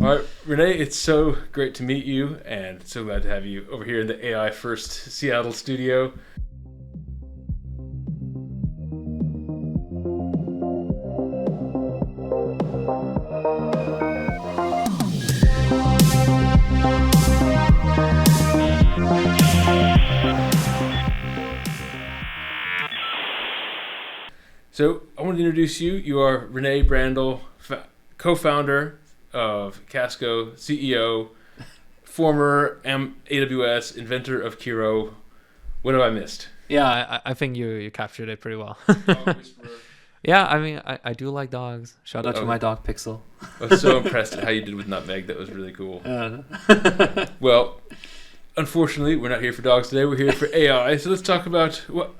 All right, Rene, it's so great to meet you, and so glad to have you over here in the AI First Seattle studio. So I want to introduce you. You are Rene Brandel, co-founder of Casco, CEO, former AWS, inventor of Kiro. What have I missed? Yeah, I think you captured it pretty well. Dog whisperer. Yeah, I mean, I do like dogs. Shout out to my dog, Pixel. I was so impressed at how you did with Nutmeg. That was really cool. Well, unfortunately, we're not here for dogs today. We're here for AI. So let's talk about what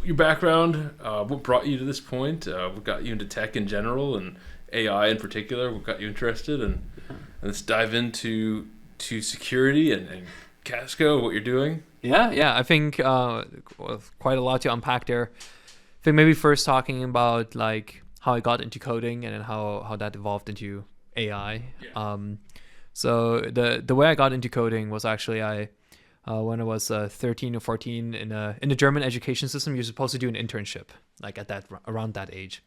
your background, what brought you to this point, what got you into tech in general, and AI in particular, what got you interested, and let's dive into security and Casco, what you're doing. Yeah, I think quite a lot to unpack there. I think maybe first talking about like how I got into coding and then how that evolved into AI. Yeah. So the way I got into coding was actually when I was 13 or 14 in the German education system, you're supposed to do an internship like around that age,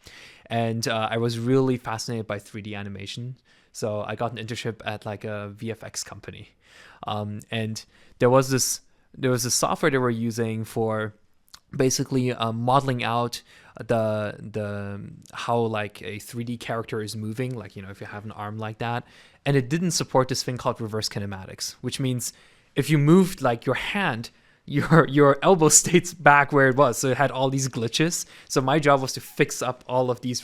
and I was really fascinated by 3D animation. So I got an internship at like a VFX company, and there was this software they were using for basically modeling out the how like a 3D character is moving, like if you have an arm like that, and it didn't support this thing called reverse kinematics, which means if you moved like your hand, your elbow stays back where it was. So it had all these glitches. So my job was to fix up all of these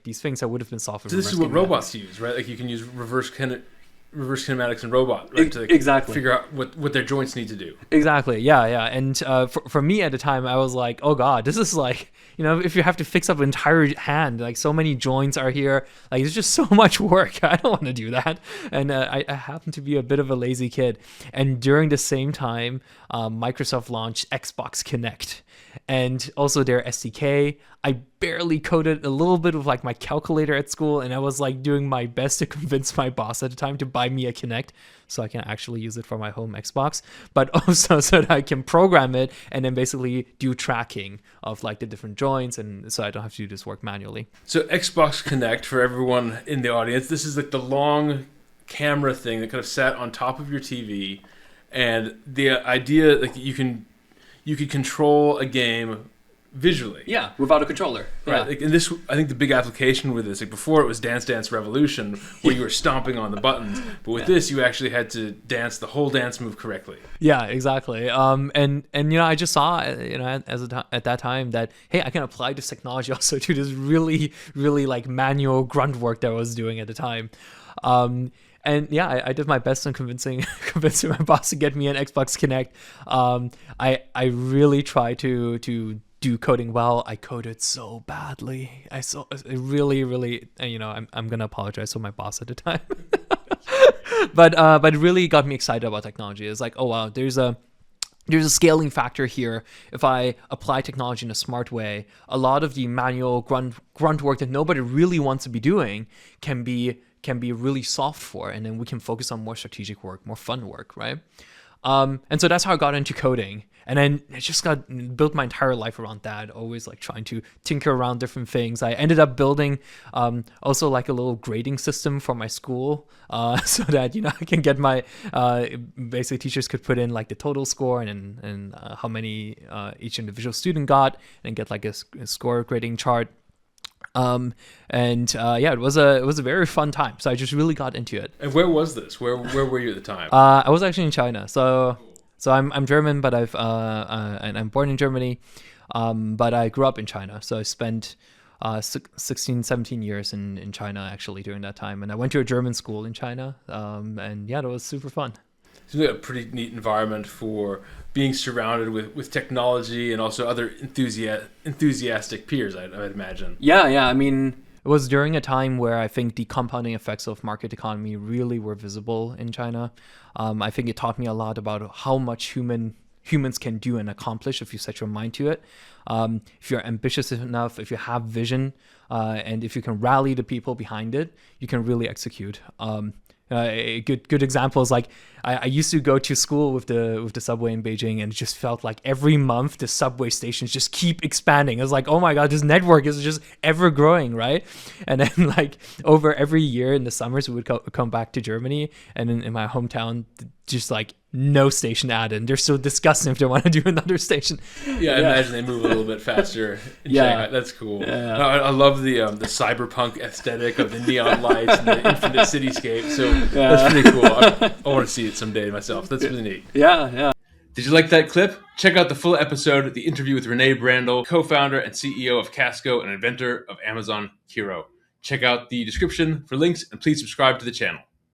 these things that would have been solved with So this is what robots use, right? Like you can use reverse kinematics in robot, right? To exactly figure out what their joints need to do. Exactly. Yeah. And for me at the time, I was like, oh God, this is like, if you have to fix up an entire hand, like so many joints are here, like it's just so much work. I don't want to do that. And I happen to be a bit of a lazy kid. And during the same time, Microsoft launched Xbox Kinect and also their SDK. I barely coded a little bit with like my calculator at school, and I was like doing my best to convince my boss at the time to buy me a Kinect so I can actually use it for my home Xbox, but also so that I can program it and then basically do tracking of like the different joints, and so I don't have to do this work manually. So Xbox Kinect, for everyone in the audience, this is like the long camera thing that kind of sat on top of your TV, and the idea like you could control a game visually. Yeah, without a controller. Right. Yeah. Like, and this, I think the big application with this, like before it was Dance Dance Revolution, where you were stomping on the buttons, but with this you actually had to dance the whole dance move correctly. Yeah, exactly. And I just saw at that time that hey, I can apply this technology also to this really really like manual grunt work that I was doing at the time. And yeah, I did my best on convincing my boss to get me an Xbox Kinect. I really tried to do coding well. I coded so badly. I really, I'm gonna apologize to my boss at the time. but it really got me excited about technology. It's like, oh wow, there's a scaling factor here. If I apply technology in a smart way, a lot of the manual grunt work that nobody really wants to be doing can be really solved for, and then we can focus on more strategic work, more fun work, right? And so that's how I got into coding. And then I just built my entire life around that, always like trying to tinker around different things. I ended up building also like a little grading system for my school so that, I can get my, basically teachers could put in like the total score and how many each individual student got, and get like a score grading chart. It was a very fun time. So I just really got into it. And where was this? Where were you at the time? I was actually in China. So I'm German, but and I'm born in Germany, but I grew up in China. So I spent 16, 17 years in China actually during that time, and I went to a German school in China. And yeah, that was super fun. It's a pretty neat environment for being surrounded with technology and also other enthusiastic peers, I'd imagine. Yeah. I mean, it was during a time where I think the compounding effects of market economy really were visible in China. I think it taught me a lot about how much human humans can do and accomplish if you set your mind to it. If you're ambitious enough, if you have vision, and if you can rally the people behind it, you can really execute. A good example is like I used to go to school with the subway in Beijing, and it just felt like every month the subway stations just keep expanding. It was like, oh my god, this network is just ever growing, right? And then like over every year in the summers we would come back to Germany, and in my hometown, just like no station added. They're so disgusting if they want to do another station. Yeah, I imagine they move a little bit faster in Shanghai. That's cool. Yeah. I love the cyberpunk aesthetic of the neon lights and the infinite cityscape. So that's pretty cool. I want to see it someday myself. That's really neat. Yeah. Did you like that clip? Check out the full episode, the interview with Rene Brandel, co-founder and CEO of Casco and inventor of Amazon Kiro. Check out the description for links, and please subscribe to the channel.